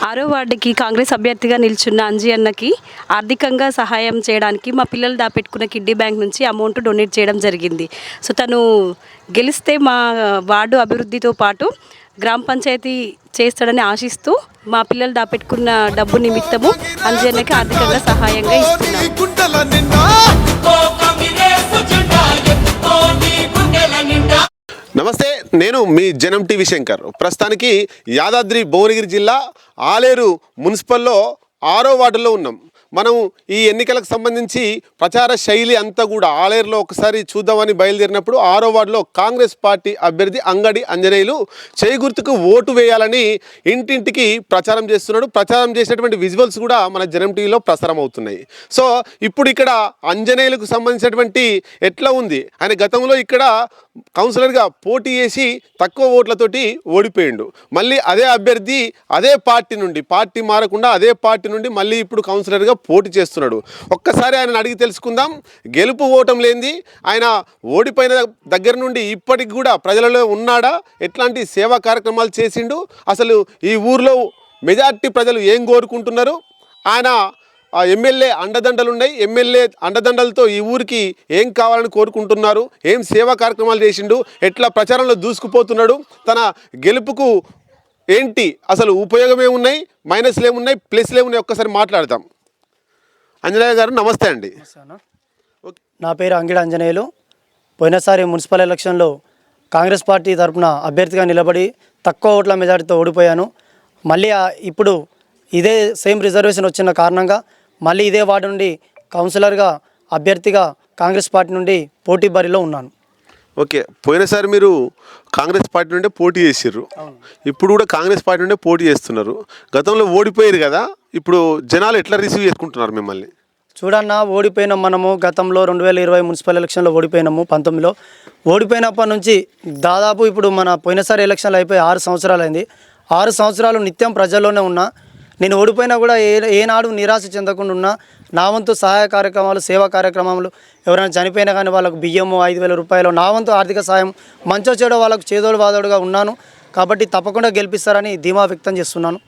ఆరో వార్డుకి కాంగ్రెస్ అభ్యర్థిగా నిల్చున్న అంజీ అన్నకి ఆర్థికంగా సహాయం చేయడానికి మా పిల్లలు దాపెట్టుకున్న కిడ్నీ బ్యాంక్ నుంచి అమౌంట్ డొనేట్ చేయడం జరిగింది. సో తను గెలిస్తే మా వార్డు అభివృద్ధితో పాటు గ్రామ పంచాయతీ చేస్తాడని ఆశిస్తూ మా పిల్లలు దాపెట్టుకున్న డబ్బు నిమిత్తము అంజీ అన్నకి ఆర్థికంగా సహాయంగా ఇస్తున్నాం. నమస్తే, నేను మీ జనం టీవీ శంకర్. ప్రస్తుతానికి యాదాద్రి భువనగిరి జిల్లా ఆలేరు మున్సిపల్లో 6వ వార్డులో ఉన్నాం. మనం ఈ ఎన్నికలకు సంబంధించి ప్రచార శైలి అంతా కూడా ఆలేరులో ఒకసారి చూద్దామని బయలుదేరినప్పుడు 6వ వార్డులో కాంగ్రెస్ పార్టీ అభ్యర్థి అంగడి ఆంజనేయులు చేయి గుర్తుకు ఓటు వేయాలని ఇంటింటికి ప్రచారం చేస్తున్నాడు. ప్రచారం చేసినటువంటి విజువల్స్ కూడా మన జనం టీవీలో ప్రసారం అవుతున్నాయి. సో ఇప్పుడు ఇక్కడ ఆంజనేయులకు సంబంధించినటువంటి ఎట్లా ఉంది, ఆయన గతంలో ఇక్కడ కౌన్సిలర్గా పోటీ చేసి తక్కువ ఓట్లతోటి ఓడిపోయిండు. మళ్ళీ అదే అభ్యర్థి అదే పార్టీ మారకుండా అదే పార్టీ నుండి మళ్ళీ ఇప్పుడు కౌన్సిలర్గా పోటీ చేస్తున్నాడు. ఒక్కసారి ఆయన అడిగి తెలుసుకుందాం. గెలుపు ఓటం లేనిది ఆయన ఓడిపోయిన దగ్గర నుండి ఇప్పటికి కూడా ప్రజలలో ఉన్నాడా, ఎట్లాంటి సేవా కార్యక్రమాలు చేసిండు, అసలు ఈ ఊర్లో మెజార్టీ ప్రజలు ఏం కోరుకుంటున్నారు, ఆయన ఎమ్మెల్యే అండదండలు ఉన్నాయి, ఎమ్మెల్యే అండదండలతో ఈ ఊరికి ఏం కావాలని కోరుకుంటున్నారు, ఏం సేవా కార్యక్రమాలు చేసిండు, ఎట్లా ప్రచారంలో దూసుకుపోతున్నాడు, తన గెలుపుకు ఏంటి అసలు ఉపయోగం ఏమున్నాయి, మైనస్లు ఏమున్నాయి, ప్లస్లు ఏమున్నాయి, ఒక్కసారి మాట్లాడదాం. ఆంజనేయ గారు నమస్తే అండి. నా పేరు అంగిడి ఆంజనేయులు. పోయినసారి మున్సిపల్ ఎలక్షన్లో కాంగ్రెస్ పార్టీ తరఫున అభ్యర్థిగా నిలబడి తక్కువ ఓట్ల మెజారిటీతో ఓడిపోయాను. మళ్ళీ ఇప్పుడు ఇదే సేమ్ రిజర్వేషన్ వచ్చిన కారణంగా మళ్ళీ ఇదే వార్డు నుండి కౌన్సిలర్గా అభ్యర్థిగా కాంగ్రెస్ పార్టీ నుండి పోటీ బరిలో ఉన్నాను. ఓకే, పోయినసారి మీరు కాంగ్రెస్ పార్టీ నుండే పోటీ చేసిర్రు, ఇప్పుడు కూడా కాంగ్రెస్ పార్టీ నుండే పోటీ చేస్తున్నారు. గతంలో ఓడిపోయారు కదా, ఇప్పుడు జనాలు ఎట్లా రిసీవ్ చేసుకుంటున్నారు మిమ్మల్ని? చూడన్నా, ఓడిపోయినాం మనము. గతంలో 2020 మున్సిపల్ ఎలక్షన్లో ఓడిపోయినాము. 19లో ఓడిపోయినప్పటి నుంచి దాదాపు ఇప్పుడు మన పోయినసారి ఎలక్షన్లు అయిపోయి 6 సంవత్సరాలు అయింది. 6 సంవత్సరాలు నిత్యం ప్రజల్లోనే ఉన్నా. నేను ఓడిపోయినా కూడా ఏనాడు నిరాశ చెందకుండా ఉన్నా. నా వంతు సహాయ కార్యక్రమాలు, సేవా కార్యక్రమాలు, ఎవరైనా చనిపోయినా కానీ వాళ్ళకు బియ్యము 5,000 రూపాయలు, నా వంతు ఆర్థిక సాయం మంచో చెడో వాళ్ళకు చేదోడు వాదోడుగా ఉన్నాను. కాబట్టి తప్పకుండా గెలిపిస్తారని ధీమా వ్యక్తం చేస్తున్నాను.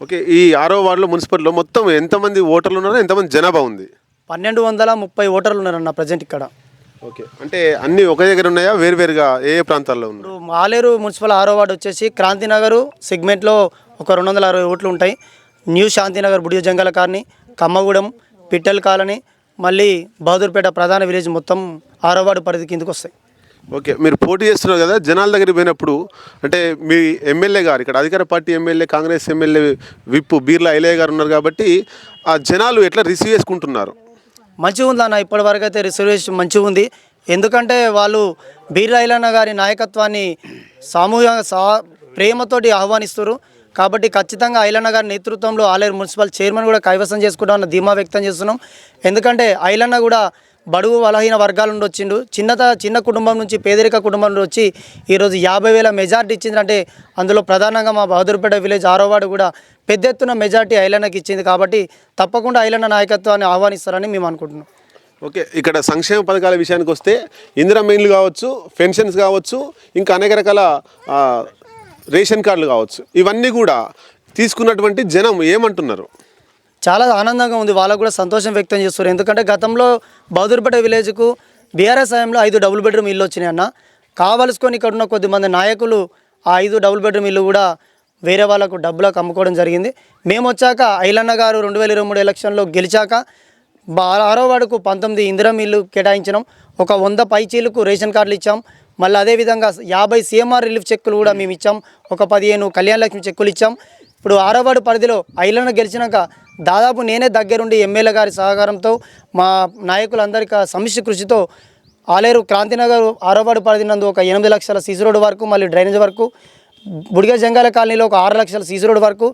ఓకే, ఈ 6వ వార్డులో మున్సిపల్లో మొత్తం ఎంతమంది ఓటర్లు ఉన్నారో, ఎంతమంది జనాభా ఉంది? 1230 ఓటర్లు ఉన్నారన్న ప్రజెంట్ ఇక్కడ. ఓకే, అంటే అన్నీ ఒక దగ్గర ఉన్నాయా, వేరువేరుగా ఏ ప్రాంతాల్లో ఉన్నాయి? ఇప్పుడు ఆలేరు మున్సిపల్ 6వ వార్డు వచ్చేసి క్రాంతినగర్ సెగ్మెంట్లో ఒక 260 ఓట్లు ఉంటాయి. New Shantinagar, బుడియ Jangala colony, కమ్మగూడెం, పిట్టల్ colony, మళ్ళీ బహదూర్పేట ప్రధాన విలేజ్ మొత్తం 6వ వార్డు పరిధి కిందకు వస్తాయి. ఓకే, మీరు పోటీ చేస్తున్నారు కదా, జనాల దగ్గరికి పోయినప్పుడు అంటే మీ ఎమ్మెల్యే గారు, ఇక్కడ అధికార party MLA, Congress MLA whip Beerla Ilaiah గారు ఉన్నారు కాబట్టి ఆ జనాలు ఎట్లా రిసీవ్ చేసుకుంటున్నారు? మంచిగా ఉంది అన్న, ఇప్పటివరకు అయితే రిజర్వేషన్ మంచిగా ఉంది. ఎందుకంటే వాళ్ళు బీర్లా ఐలయ్య గారి నాయకత్వాన్ని ప్రేమతోటి ఆహ్వానిస్తారు. కాబట్టి ఖచ్చితంగా ఐలన్న గారి నేతృత్వంలో ఆలేరు మున్సిపల్ చైర్మన్ కూడా కైవసం చేసుకుంటామన్న ధీమా వ్యక్తం చేస్తున్నాం. ఎందుకంటే ఐలన్న కూడా బడుగు బలహీన వర్గాల నుండి వచ్చిండు. చిన్న కుటుంబం నుంచి, పేదరిక కుటుంబం నుండి వచ్చి ఈరోజు 50,000 మెజార్టీ ఇచ్చిందంటే అందులో ప్రధానంగా మా బహదూర్పేట విలేజ్ 6వ వార్డు కూడా పెద్ద ఎత్తున మెజార్టీ ఐలన్నకి ఇచ్చింది. కాబట్టి తప్పకుండా ఐలన్న నాయకత్వాన్ని ఆహ్వానిస్తారని మేము అనుకుంటున్నాం. ఓకే, ఇక్కడ సంక్షేమ పథకాల విషయానికి వస్తే ఇందిరమ్మ ఇండ్లు కావచ్చు, పెన్షన్స్ కావచ్చు, ఇంకా అనేక రకాల రేషన్ కార్డులు కావచ్చు, ఇవన్నీ కూడా తీసుకున్నటువంటి జనం ఏమంటున్నారు? చాలా ఆనందంగా ఉంది, వాళ్ళకు కూడా సంతోషం వ్యక్తం చేస్తారు. ఎందుకంటే గతంలో బహదూర్పేట విలేజ్కు బీఆర్ఎస్ హయాంలో 5 డబుల్ బెడ్రూమ్ ఇల్లు వచ్చినాయి అన్న. కావలసుకొని ఇక్కడ ఉన్న కొద్దిమంది నాయకులు ఆ 5 డబుల్ బెడ్రూమ్ ఇల్లు కూడా వేరే వాళ్ళకు డబ్బులకు అమ్ముకోవడం జరిగింది. మేము వచ్చాక ఐలన్న గారు 2023 ఎలక్షన్లో గెలిచాక 6వ వార్డుకు 19 ఇందిరమ్మ ఇల్లు కేటాయించినాం. ఒక 100 పైచీలకు రేషన్ కార్డులు ఇచ్చాం. మళ్ళీ అదేవిధంగా 50 సిఎంఆర్ రిలీఫ్ చెక్కులు కూడా మేము ఇచ్చాం. ఒక 15 కళ్యాణ లక్ష్మి చెక్కులు ఇచ్చాం. ఇప్పుడు 6వ వార్డు పరిధిలో ఐలన్న గెలిచినాక దాదాపు నేనే దగ్గరుండి ఎమ్మెల్యే గారి సహకారంతో, మా నాయకులందరికీ సమిష్టి కృషితో ఆలేరు క్రాంతినగర్ 6వ వార్డు పరిధి నందు ఒక 8 లక్షల సీసీ రోడ్డు వరకు, మళ్ళీ డ్రైనేజ్ వరకు, బుడిగ జంగాల కాలనీలో ఒక 6 లక్షల సీసీ రోడ్డు వరకు,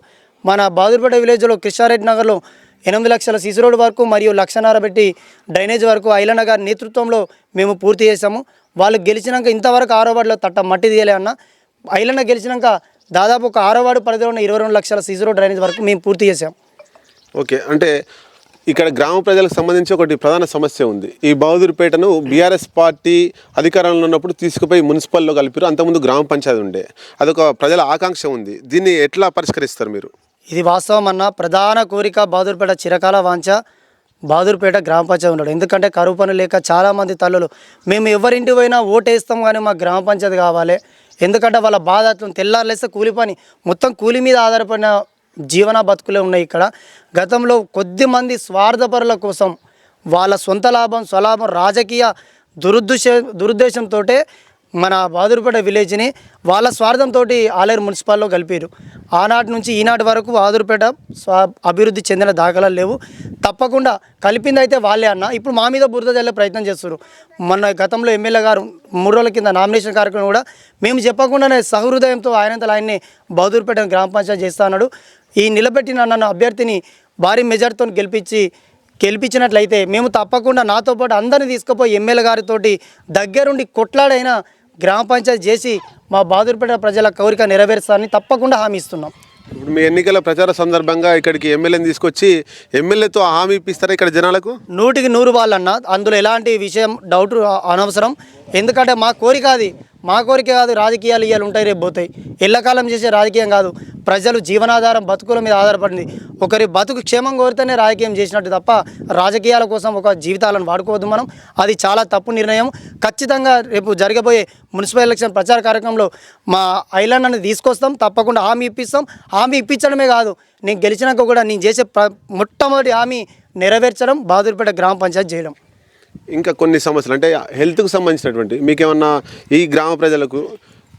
మన బహదూర్పేట విలేజ్లో కృష్ణారెడ్డి నగర్లో 8 లక్షల సీసీ రోడ్డు వరకు మరియు 1.5 పెట్టి డ్రైనేజ్ వరకు ఐలన్న గారి నేతృత్వంలో మేము పూర్తి చేశాము. వాళ్ళు గెలిచినాక ఇంతవరకు 6వ వార్డులో తట్ట మట్టి తీయలే అన్న. ఐలన్న గెలిచినాక దాదాపు ఒక 6వ వార్డు పరిధిలో ఉన్న 22 లక్షల సీసీ రోడ్ డ్రైనేజ్ వరకు మేము పూర్తి చేసాం. ఓకే, అంటే ఇక్కడ గ్రామ ప్రజలకు సంబంధించి ఒకటి ప్రధాన సమస్య ఉంది. ఈ బహదూర్పేటను బీఆర్ఎస్ పార్టీ అధికారంలో ఉన్నప్పుడు తీసుకుపోయి మున్సిపల్లో కలిపారు. అంతకుముందు గ్రామ పంచాయతీ ఉండే, అదొక ప్రజల ఆకాంక్ష ఉంది. దీన్ని ఎట్లా పరిష్కరిస్తారు మీరు? ఇది వాస్తవం అన్న. ప్రధాన కోరిక బహదూర్పేట చిరకాల వాంఛ బహదూర్పేట గ్రామ పంచాయతీ ఉండడు. ఎందుకంటే కరువు పని లేక చాలామంది తల్లులు మేము ఎవరింటి పోయినా ఓటేస్తాం కానీ మాకు గ్రామ పంచాయతీ కావాలి. ఎందుకంటే వాళ్ళ బాధ తెల్లారులేస్తే కూలి పని మొత్తం కూలి మీద ఆధారపడిన జీవన బతుకులే ఉన్నాయి ఇక్కడ. గతంలో కొద్దిమంది స్వార్థపరుల కోసం వాళ్ళ సొంత లాభం స్వలాభం రాజకీయ దురుద్దేశంతో మన బహదూర్పేట విలేజ్ని వాళ్ళ స్వార్థంతో ఆలేరు మున్సిపాల్లో కలిపారు. ఆనాటి నుంచి ఈనాటి వరకు బహదూర్పేట అభివృద్ధి చెందిన దాఖలాలు లేవు. తప్పకుండా కలిపింది అయితే వాళ్ళే అన్న. ఇప్పుడు మా మీద బురద జల్లే ప్రయత్నం చేస్తారు. మొన్న గతంలో ఎమ్మెల్యే గారు 3 రోజుల కింద నామినేషన్ కార్యక్రమం కూడా మేము చెప్పకుండానే సహృదయంతో ఆయనంతలో ఆయన్ని బహదూర్పేట గ్రామ పంచాయతీ చేస్తా అన్నాడు. ఈ నిలబెట్టిన నన్ను అభ్యర్థిని భారీ మెజార్టీతో గెలిపించినట్లయితే మేము తప్పకుండా నాతో పాటు అందరినీ తీసుకుపోయి ఎమ్మెల్యే గారితో దగ్గరుండి కొట్లాడైనా గ్రామ పంచాయతీ చేసి మా బహదూర్పేట ప్రజల కోరిక నెరవేర్చాలని తప్పకుండా హామీ ఇస్తున్నాం. ఇప్పుడు మీ ఎన్నికల ప్రచార సందర్భంగా ఇక్కడికి ఎమ్మెల్యేని తీసుకొచ్చి ఎమ్మెల్యేతో హామీ ఇప్పిస్తారా ఇక్కడ జనాలకు? 100కి 100 వాళ్ళన్న. అందులో ఎలాంటి విషయం డౌట్ అనవసరం. ఎందుకంటే మా కోరిక కాదు. రాజకీయాలు ఇవాళ ఉంటాయి, రేపు పోతాయి. ఎల్లకాలం చేసే రాజకీయం కాదు. ప్రజలు జీవనాధారం బతుకుల మీద ఆధారపడింది. ఒకరి బతుకు క్షేమం కోరితేనే రాజకీయం చేసినట్టు తప్ప రాజకీయాల కోసం ఒక జీవితాలను వాడుకోవద్దు మనం. అది చాలా తప్పు నిర్ణయం. ఖచ్చితంగా రేపు జరగబోయే మున్సిపల్ ఎలక్షన్ ప్రచార కార్యక్రమంలో మా ఐలాండ్ని తీసుకొస్తాం. తప్పకుండా హామీ ఇప్పిస్తాం. హామీ ఇప్పించడమే కాదు, నేను గెలిచినాక కూడా నేను చేసే మొట్టమొదటి హామీ నెరవేర్చడం, బహదూర్పేట గ్రామ పంచాయతీ చేయడం. ఇంకా కొన్ని సమస్యలు అంటే హెల్త్కు సంబంధించినటువంటి మీకేమన్నా ఈ గ్రామ ప్రజలకు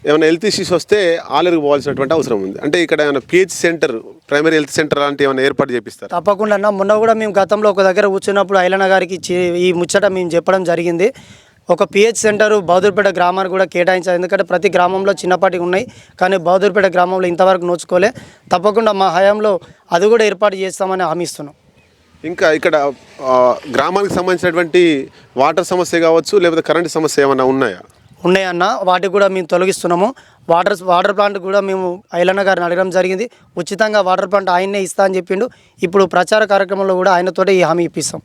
ఏమైనా హెల్త్ ఇష్యూస్ వస్తే ఆలేరుకు పోవాల్సినటువంటి అవసరం ఉంది. అంటే ఇక్కడ ఏమైనా pH centre, primary health centre లాంటి ఏమైనా ఏర్పాటు చేపిస్తారు? తప్పకుండా అన్న. మొన్న కూడా మేము గతంలో ఒక దగ్గర కూర్చున్నప్పుడు ఐలన్న గారికి ఈ ముచ్చట మేము చెప్పడం జరిగింది. ఒక పిహెచ్ సెంటర్ బహదూర్పేట గ్రామానికి కూడా కేటాయించాలి. ఎందుకంటే ప్రతి గ్రామంలో చిన్నపాటికి ఉన్నాయి, కానీ బహదూర్పేట గ్రామంలో ఇంతవరకు నోచుకోలే. తప్పకుండా మా హయాంలో అది కూడా ఏర్పాటు చేస్తామని హామీ ఇస్తున్నాం. ఇంకా ఇక్కడ గ్రామానికి సంబంధించినటువంటి వాటర్ సమస్య కావచ్చు, లేకపోతే కరెంటు సమస్య ఏమైనా ఉన్నాయన్న. వాటికి కూడా మేము తొలగిస్తున్నాము. వాటర్ ప్లాంట్ కూడా మేము ఐలన్న గారిని అడగడం జరిగింది. ఉచితంగా వాటర్ ప్లాంట్ ఆయన్నే ఇస్తా అని చెప్పిండు. ఇప్పుడు ప్రచార కార్యక్రమంలో కూడా ఆయనతోటే ఈ హామీ ఇప్పిస్తాం.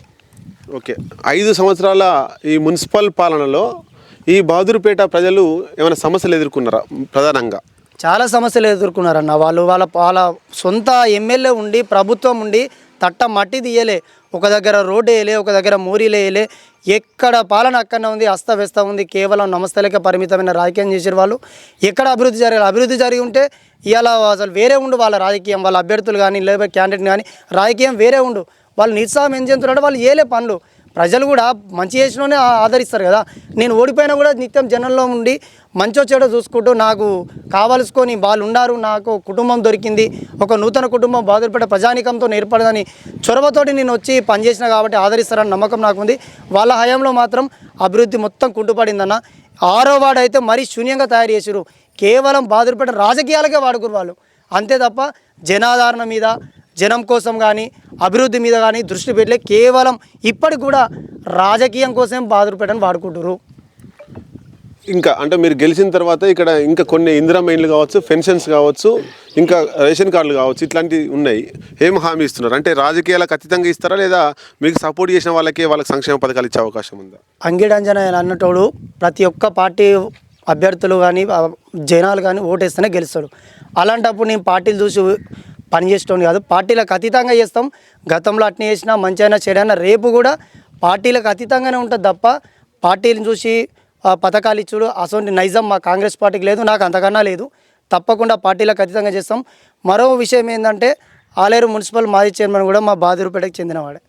ఓకే. 5 సంవత్సరాల ఈ మున్సిపల్ పాలనలో ఈ బహదూర్పేట ప్రజలు ఏమైనా సమస్యలు ఎదుర్కొన్నారా? ప్రధానంగా చాలా సమస్యలు ఎదుర్కొన్నారన్న. వాళ్ళ సొంత ఎమ్మెల్యే ఉండి ప్రభుత్వం ఉండి తట్ట మట్టి తీయలే, ఒక దగ్గర రోడ్డు వేయలే, ఒక దగ్గర మోరీలు వేయలే. ఎక్కడ పాలన అక్కడనే ఉంది, అస్తవ్యస్త ఉంది. కేవలం నమస్తలకే పరిమితమైన రాజకీయం చేసారు వాళ్ళు. ఎక్కడ అభివృద్ధి జరగాలి? అభివృద్ధి జరిగి ఉంటే ఇవాళ అసలు వేరే ఉండు వాళ్ళ రాజకీయం, వాళ్ళ అభ్యర్థులు కానీ లేకపోతే క్యాండిడేట్ కానీ రాజకీయం వేరే ఉండు. వాళ్ళు నిరుత్సాహం ఏం చేస్తున్నారంటే వాళ్ళు ఏలే పనులు. ప్రజలు కూడా మంచి చేసినోనే ఆదరిస్తారు కదా. నేను ఓడిపోయినా కూడా నిత్యం జనంలో ఉండి మంచో చెడో చూసుకుంటూ నాకు కావాల్సుకొని వాళ్ళు ఉన్నారు, నాకు కుటుంబం దొరికింది, ఒక నూతన కుటుంబం బహదూర్పేట ప్రజానికంతో ఏర్పడదని చొరవతోటి నేను వచ్చి పనిచేసిన కాబట్టి ఆదరిస్తారని నమ్మకం నాకు ఉంది. వాళ్ళ హయాంలో మాత్రం అభివృద్ధి మొత్తం కుంటుపడిందన్న. 6వ వార్డు అయితే మరీ శూన్యంగా తయారు చేసారు. కేవలం బహదూర్పేట రాజకీయాలకే వాడుకురు వాళ్ళు, అంతే తప్ప జనాదరణ మీద, జనం కోసం కానీ అభివృద్ధి మీద కానీ దృష్టి పెట్టలే. కేవలం ఇప్పటికి కూడా రాజకీయం కోసం బహదూర్పేటను వాడుకుంటారు. ఇంకా అంటే మీరు గెలిచిన తర్వాత ఇక్కడ ఇంకా కొన్ని ఇందిరా మైన్లు కావచ్చు, పెన్షన్స్ కావచ్చు, ఇంకా రేషన్ కార్డులు కావచ్చు, ఇట్లాంటివి ఉన్నాయి. ఏం హామీ ఇస్తున్నారు? అంటే రాజకీయాలకు ఖచ్చితంగా ఇస్తారా, లేదా మీకు సపోర్ట్ చేసిన వాళ్ళకి సంక్షేమ పథకాలు ఇచ్చే అవకాశం ఉందా? అంగిడంజన అన్నటోడు ప్రతి ఒక్క పార్టీ అభ్యర్థులు కానీ జనాలు కానీ ఓటేస్తేనే గెలుస్తాడు. అలాంటప్పుడు నేను పార్టీలు చూసి పనిచేసేటోని కాదు, పార్టీలకు అతీతంగా చేస్తాం. గతంలో అట్నే చేసినా మంచి అయినా చెడైనా రేపు కూడా పార్టీలకు అతీతంగానే ఉంటుంది తప్ప పార్టీలను చూసి పథకాలు ఇచ్చుడు అసలు నైజం మా కాంగ్రెస్ పార్టీకి లేదు, నాకు అంతకన్నా లేదు. తప్పకుండా పార్టీలకు అతీతంగా చేస్తాం. మరో విషయం ఏంటంటే ఆలేరు మున్సిపల్ మాజీ చైర్మన్ కూడా మా బహదూర్పేటకి చెందినవాడే.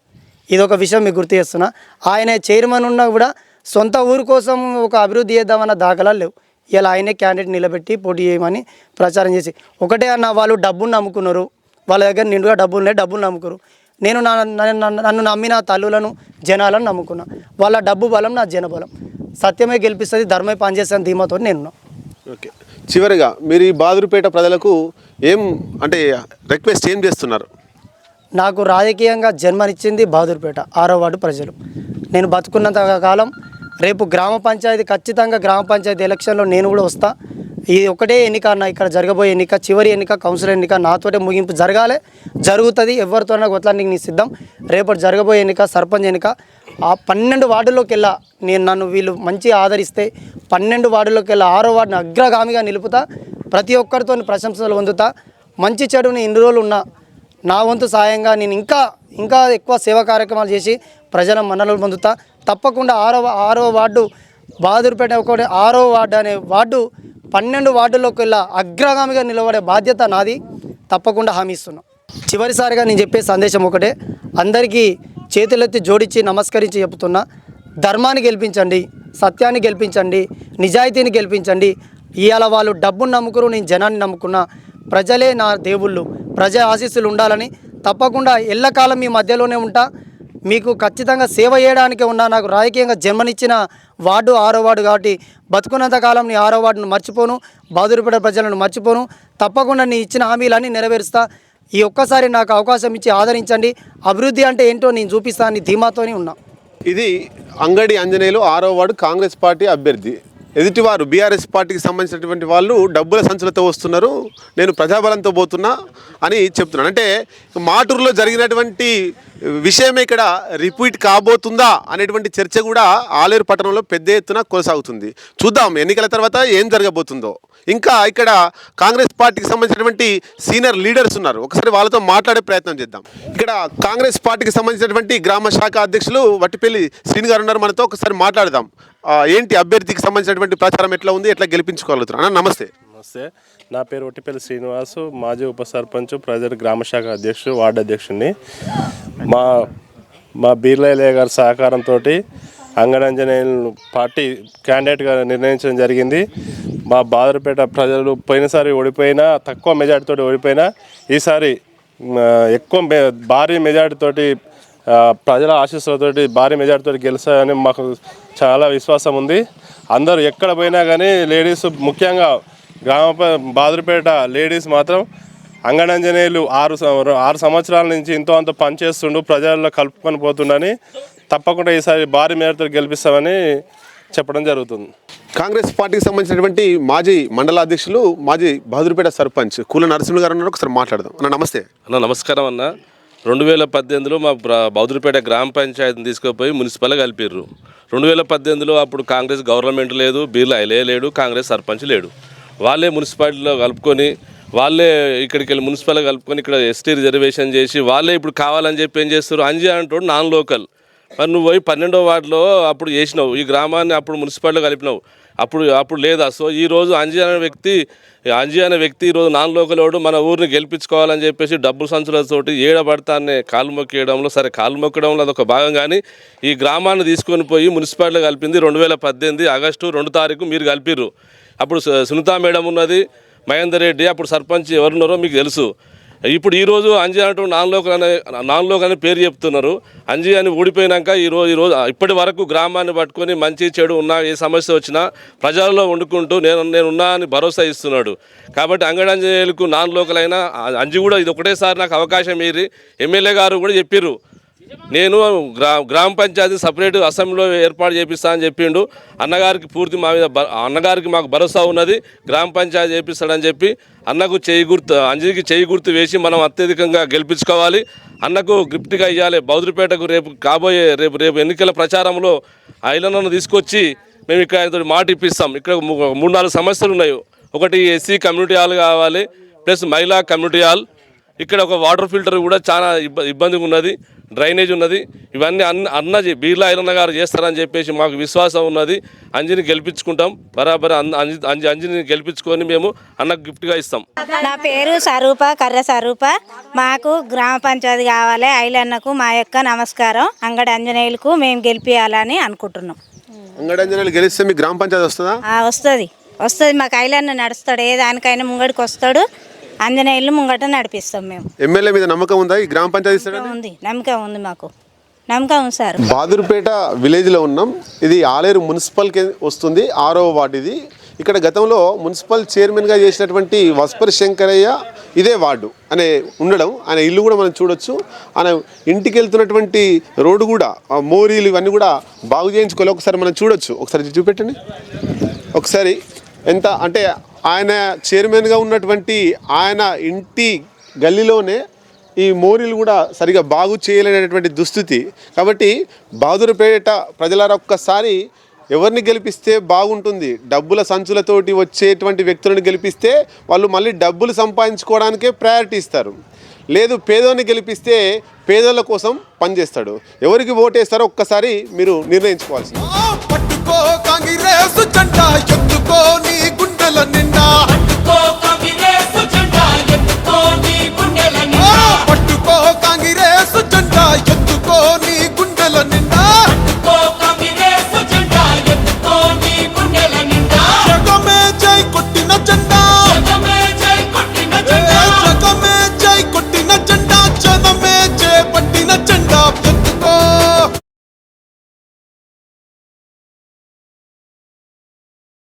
ఇదొక విషయం మీకు గుర్తు చేస్తున్నా. ఆయన చైర్మన్ ఉన్నా కూడా సొంత ఊరు కోసం ఒక అభివృద్ధి చేద్దామన్న దాఖలాలు లేవు. ఇలా ఆయనే క్యాండిడేట్ నిలబెట్టి పోటీ చేయమని ప్రచారం చేసి ఒకటే అన్న, వాళ్ళు డబ్బును నమ్ముకున్నారు. వాళ్ళ దగ్గర నిండుగా డబ్బులు నమ్ముకున్నారు. నేను నన్ను నమ్మిన తల్లులను జనాలను నమ్ముకున్నా. వాళ్ళ డబ్బు బలం నా జన బలం. సత్యమే గెలిపిస్తుంది, ధర్మే పనిచేస్తుంది ధీమాతో నేనున్నా. ఓకే. చివరిగా మీరు ఈ బహదూర్పేట ప్రజలకు ఏం అంటే రిక్వెస్ట్ ఏం చేస్తున్నారు? నాకు రాజకీయంగా జన్మనిచ్చింది బహదూర్పేట 6వ వార్డు ప్రజలు. నేను బతుకున్నంత కాలం రేపు గ్రామ పంచాయతీ ఖచ్చితంగా గ్రామ పంచాయతీ ఎలక్షన్లో నేను కూడా వస్తా. ఇది ఒకటే ఎన్నిక అన్న, ఇక్కడ జరగబోయే ఎన్నిక చివరి ఎన్నిక, కౌన్సిలర్ ఎన్నిక. నాతోటే ముగింపు జరుగుతుంది. ఎవరితోనైనా కొట్లానికి నీ సిద్ధం. రేపటి జరగబోయే ఎన్నిక సర్పంచ్ ఎన్నిక. ఆ 12 వార్డుల్లోకి వెళ్ళా నన్ను వీళ్ళు మంచి ఆదరిస్తే 12 వార్డుల్లోకి వెళ్ళా 6వ వార్డుని అగ్రగామిగా నిలుపుతా. ప్రతి ఒక్కరితో ప్రశంసలు పొందుతా. మంచి చెడుని ఇన్ని రోజులు ఉన్నా నా వంతు సాయంగా నేను ఇంకా ఎక్కువ సేవా కార్యక్రమాలు చేసి ప్రజల మన్ననలు పొందుతా. తప్పకుండా ఆరవ వార్డు బహదూర్పేట ఒకటి 6వ వార్డు అనే వార్డు 12 వార్డుల్లోకి వెళ్ళా అగ్రగామిగా నిలబడే బాధ్యత నాది. తప్పకుండా హామీ ఇస్తున్నా. చివరిసారిగా నేను చెప్పే సందేశం ఒకటే, అందరికీ చేతులెత్తి జోడించి నమస్కరించి చెబుతున్నా, ధర్మాన్ని గెలిపించండి, సత్యాన్ని గెలిపించండి, నిజాయితీని గెలిపించండి. ఇవాళ వాళ్ళు డబ్బును నమ్ముకురు, నేను జనాన్ని నమ్ముకున్నా. ప్రజలే నా దేవుళ్ళు, ప్రజా ఆశీస్సులు ఉండాలని తప్పకుండా ఎల్లకాలం మీ మధ్యలోనే ఉంటా. మీకు ఖచ్చితంగా సేవ చేయడానికే ఉన్నా. నాకు రాజకీయంగా జన్మనిచ్చిన వార్డు 6వ వార్డు కాబట్టి బతుకున్నంత కాలం నీ 6వ వార్డును మర్చిపోను, బహదూర్పేట ప్రజలను మర్చిపోను. తప్పకుండా నీ ఇచ్చిన హామీలన్నీ నెరవేరుస్తా. ఈ ఒక్కసారి నాకు అవకాశం ఇచ్చి ఆదరించండి. అభివృద్ధి అంటే ఏంటో నేను చూపిస్తానని ధీమాతోనే ఉన్నా. ఇది అంగడి ఆంజనేయులు 6వ వార్డు కాంగ్రెస్ పార్టీ అభ్యర్థి. ఎదుటివారు బీఆర్ఎస్ పార్టీకి సంబంధించినటువంటి వాళ్ళు డబ్బుల సంచులతో వస్తున్నారు, నేను ప్రజాబలంతో పోతున్నా అని చెప్తున్నాను. అంటే మాటూరులో జరిగినటువంటి విషయమే ఇక్కడ రిపీట్ కాబోతుందా అనేటువంటి చర్చ కూడా ఆలేరు పట్టణంలో పెద్ద ఎత్తున కొనసాగుతుంది. చూద్దాం ఎన్నికల తర్వాత ఏం జరగబోతుందో. ఇంకా ఇక్కడ కాంగ్రెస్ పార్టీకి సంబంధించినటువంటి సీనియర్ లీడర్స్ ఉన్నారు, ఒకసారి వాళ్ళతో మాట్లాడే ప్రయత్నం చేద్దాం. ఇక్కడ కాంగ్రెస్ పార్టీకి సంబంధించినటువంటి గ్రామ శాఖ అధ్యక్షులు వట్టిపల్లి శ్రీని గారు ఉన్నారు, మనతో ఒకసారి మాట్లాడదాం. ఏంటి అభ్యర్థికి సంబంధించినటువంటి ప్రచారం ఎట్లా ఉంది, ఎట్లా గెలిపించుకోగలుగుతారు అన్న? నమస్తే. నమస్తే, నా పేరు వట్టిపల్లి శ్రీనివాసు, మాజీ ఉప సర్పంచ్, ప్రజల గ్రామ శాఖ అధ్యక్షుడు, వార్డు అధ్యక్షుడిని. మా బీర్లయ్య గారి సహకారంతో అంగడంజనేయులు పార్టీ క్యాండిడేట్గా నిర్ణయించడం జరిగింది. మా బహదూర్పేట ప్రజలు పోయినసారి ఓడిపోయినా, తక్కువ మెజార్టీతో ఓడిపోయినా, ఈసారి ఎక్కువ భారీ మెజార్టీతోటి ప్రజల ఆశీస్సులతోటి భారీ మెజార్టీతో గెలుస్తాయని మాకు చాలా విశ్వాసం ఉంది. అందరూ ఎక్కడ పోయినా కానీ లేడీస్, ముఖ్యంగా బహదూర్పేట లేడీస్ మాత్రం అంగడంజనేయులు 6 సంవత్సరాల నుంచి ఎంతో అంత పనిచేస్తుండు, ప్రజల్లో కలుపుకొని పోతుండని తప్పకుండా ఈసారి భారీ మెజార్టీతో గెలిపిస్తామని చెప్పడం జరుగుతుంది. కాంగ్రెస్ పార్టీకి సంబంధించినటువంటి మాజీ మండల అధ్యక్షులు, మాజీ బహదూర్పేట సర్పంచ్ కూల నరసింహులు గారు ఉన్నారు, ఒకసారి మాట్లాడదాం. అన్న నమస్తే. అన్న నమస్కారం. అన్న 2018లో మా బహదూర్పేట గ్రామ పంచాయతీని తీసుకుపోయి మున్సిపల్గా కలిపిర్రు. 2018లో అప్పుడు కాంగ్రెస్ గవర్నమెంట్ లేదు, బీర్లయ్య లేడు, కాంగ్రెస్ సర్పంచ్ లేడు. వాళ్ళే మున్సిపాలిటీలో కలుపుకొని, వాళ్ళే ఇక్కడికి వెళ్ళి మున్సిపల్గా కలుపుకొని ఇక్కడ ఎస్టీ రిజర్వేషన్ చేసి వాళ్ళే ఇప్పుడు కావాలని చెప్పి ఏం చేస్తారు, అంజీ అంటాడు నాన్ లోకల్. మరి నువ్వు పోయి 12వ వార్డులో అప్పుడు చేసినావు, ఈ గ్రామాన్ని అప్పుడు మున్సిపాలిటీలో కలిపినావు, అప్పుడు లేదా? సో ఈరోజు అంజీ అనే వ్యక్తి ఈరోజు నాన్ లోకల్ వాడు మన ఊరిని గెలిపించుకోవాలని చెప్పేసి డబ్బుల సంచులతోటి ఏడబడతానే కాలు మొక్కేయడంలో, సరే కాలు మొక్కడంలో అదొక భాగం, కానీ ఈ గ్రామాన్ని తీసుకొని పోయి మున్సిపాలిటీలో కలిపింది 2018 ఆగస్టు 2 తారీఖు మీరు కలిపిర్రు. అప్పుడు సునీతా మేడం ఉన్నది, మహేందర్ రెడ్డి అప్పుడు సర్పంచ్ ఎవరున్నారో మీకు తెలుసు. ఇప్పుడు ఈరోజు అంజీ అంటూ నాన్ లోకల్ అనే పేరు చెప్తున్నారు. అంజీ అని ఓడిపోయినాక ఈరోజు ఇప్పటి వరకు గ్రామాన్ని పట్టుకొని మంచి చెడు ఉన్నా, ఏ సమస్య వచ్చినా ప్రజల్లో వండుకుంటూ నేనున్నా అని భరోసా ఇస్తున్నాడు. కాబట్టి అంగడంజనేయులకు నాన్ లోకల్ అయినా అంజీ కూడా ఇది ఒకటేసారి నాకు అవకాశం ఇయ్యి. ఎమ్మెల్యే గారు కూడా చెప్పిర్రు, నేను గ్రామ పంచాయతీ సపరేట్ అసెంబ్లీలో ఏర్పాటు చేపిస్తా అని చెప్పిండు. అన్నగారికి మాకు భరోసా ఉన్నది, గ్రామ పంచాయతీ చేపిస్తాడని చెప్పి అన్నకు అంజీకి చేయి గుర్తు వేసి మనం అత్యధికంగా గెలిపించుకోవాలి. అన్నకు గిఫ్ట్గా ఇవ్వాలి. బహదూర్పేటకు రేపు ఎన్నికల ప్రచారంలో ఐలన్నను తీసుకొచ్చి మేము ఇక్కడ ఆయనతో మాట ఇప్పిస్తాం. ఇక్కడ 3-4 సమస్యలు ఉన్నాయి. ఒకటి ఎస్సీ కమ్యూనిటీ హాల్ కావాలి, ప్లస్ మహిళా కమ్యూనిటీ హాల్, ఇక్కడ ఒక వాటర్ ఫిల్టర్ కూడా చాలా ఇబ్బందిగా ఉన్నది, డ్రైనేజ్ ఉన్నది. ఇవన్నీ బీర్లా ఐలన్న గారు చేస్తారని చెప్పేసి మాకు విశ్వాసం ఉన్నది. అంజీని గెలిపించుకుంటాం, బరాబర్ అంజీని గెలిపించుకొని మేము అన్నకు గిఫ్ట్గా ఇస్తాం. నా పేరు కర్ర స్వరూప. మాకు గ్రామ పంచాయతీ కావాలి. ఐలన్నకు మా యొక్క నమస్కారం. అంగడి ఆంజనేయులకు మేము గెలిపించాలని అనుకుంటున్నాం. అంగడి ఆంజనేయులు గెలిస్తే మీ గ్రామ పంచాయతీ వస్తుందా? వస్తుంది. మాకు ఐలన్న నడుస్తాడు, ఏ దానికైనా ముంగడికి వస్తాడు. ఆంజనేయులు ముంగట నడిపిస్తాం మేము. ఎమ్మెల్యే మీద నమ్మకం ఉందా? ఈ గ్రామ పంచాయతీ ఉంది, నమ్మకం ఉంది, మాకు నమ్మకం ఉంది సార్. బహదూర్పేట విలేజ్లో ఉన్నాం. ఇది ఆలేరు మున్సిపల్కి వస్తుంది, 6వ వార్డు ఇది. ఇక్కడ గతంలో మున్సిపల్ చైర్మన్గా చేసినటువంటి వస్పరి శంకరయ్య ఇదే వార్డు అనే ఉండడం, ఆయన ఇల్లు కూడా మనం చూడొచ్చు. ఆయన ఇంటికి వెళ్తున్నటువంటి రోడ్డు కూడా, మోరీలు ఇవన్నీ కూడా బాగు చేయించుకోవాలి. ఒకసారి మనం చూడొచ్చు, ఒకసారి చూపెట్టండి. ఒకసారి ఎంత అంటే ఆయన చైర్మన్గా ఉన్నటువంటి ఆయన ఇంటి గల్లీలోనే ఈ మోరీలు కూడా సరిగా బాగు చేయలేనటువంటి దుస్థితి. కాబట్టి బహదూర్పేట ప్రజలారా ఒక్కసారి ఎవరిని గెలిపిస్తే బాగుంటుంది? డబ్బుల సంచులతోటి వచ్చేటువంటి వ్యక్తులను గెలిపిస్తే వాళ్ళు మళ్ళీ డబ్బులు సంపాదించుకోవడానికే ప్రయారిటీ ఇస్తారు. లేదు పేదోని గెలిపిస్తే పేదోళ్ళ కోసం పనిచేస్తాడు. ఎవరికి ఓటేస్తారో ఒక్కసారి మీరు నిర్ణయించుకోవాల్సింది. పట్టుకో కాంగ్రెస్ జెండా ఎత్తుకో